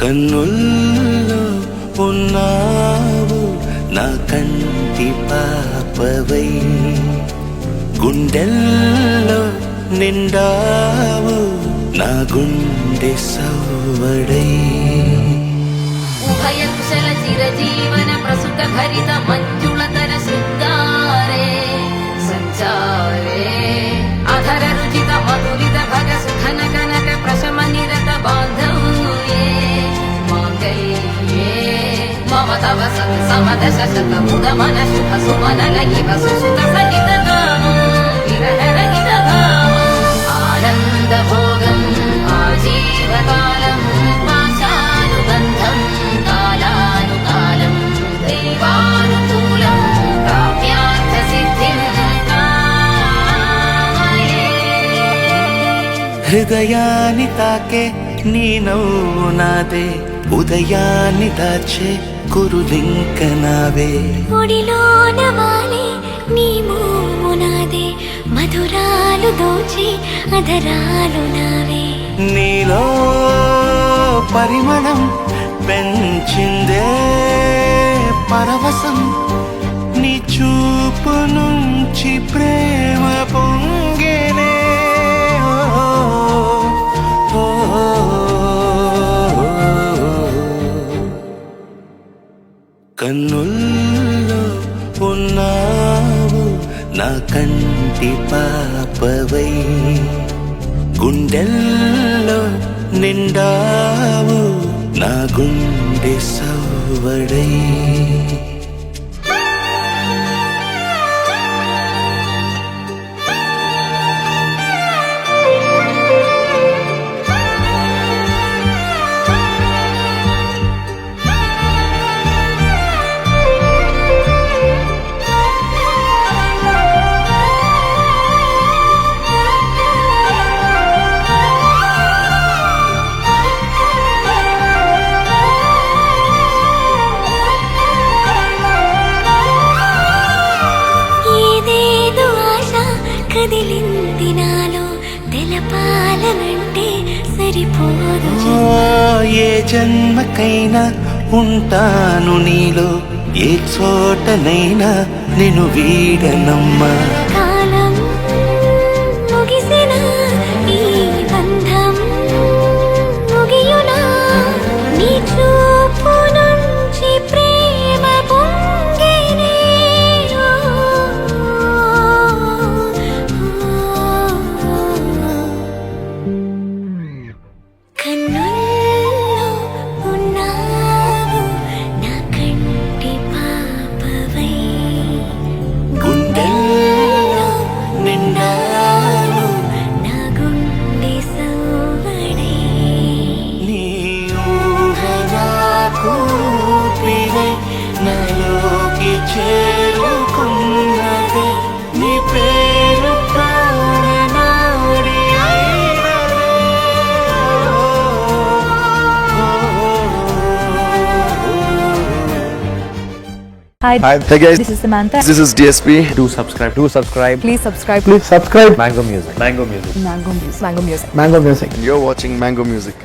కన్నుల్లో ఉన్నావు నా కంటి పాపవై, గుండెల్లో నిండావు నా గుండె సవ్వడై. ఉభయకుశల చిరజీవన ప్రసుత భరిత మంజుళతర శృంగారే సంచారే, అధర రుచిత మధురిత భగ సుఖన కనక ప్రశమ నిరత బాంధవ్యే మాంగళ్యే మమ తవ సత్ సమదశ శత ముద మన శుభ సుమన లగివ సుసుత సహిత గానం విరహ రహిత భావం ఆనంద భోగం ఆజీవకాలం పాశానుబంధం కాలానుకాలం దైవానుకూలం కావ్యార్థ సిద్ధిం కామయే. హృదయాన్ని తాకే నీ నవ్వు నాదే, ఉదయాన్ని దాచే కురులింక నావే. ఒడిలోన వాలే నీ మోము నాదే, మధురాలు దోచే అధరాలు నావే. నీలో పరిమళం పెంచిందే పరవశం, నీ చూపు నుంచి ప్రేమ పొంగేనే. కన్నుల్లో ఉన్నావు నా కంటి పాపవై, గుండెల్లో నిండావు నా గుండె సవ్వడై. కదిలింది నాలో తెలపాలనంటే సరిపోదు. ఏ జన్మకైనా ఉంటాను నీలో, ఏ చోటనైనా నిన్ను వీడనమ్మా. కాలం ముగిసిన ఈ బంధం ముగియునా, నీ చూపు నుంచి ప్రేమ పొంగేనే. కన్నుల్లో ఉన్నావు నా కంటి పాపవై, గుండెల్లో నిండావు నా గుండె సవ్వడై. నీ ఊహలకు ఊపిరై నాలోకి చేరుకున్నదే, నీ పేరు ప్రాణనాడి అయినదే. Hi. Hi guys, This is Samantha. this is DSP. Do subscribe. Please subscribe. Subscribe Mango Music. Mango Music. Mango Music. You're watching Mango Music.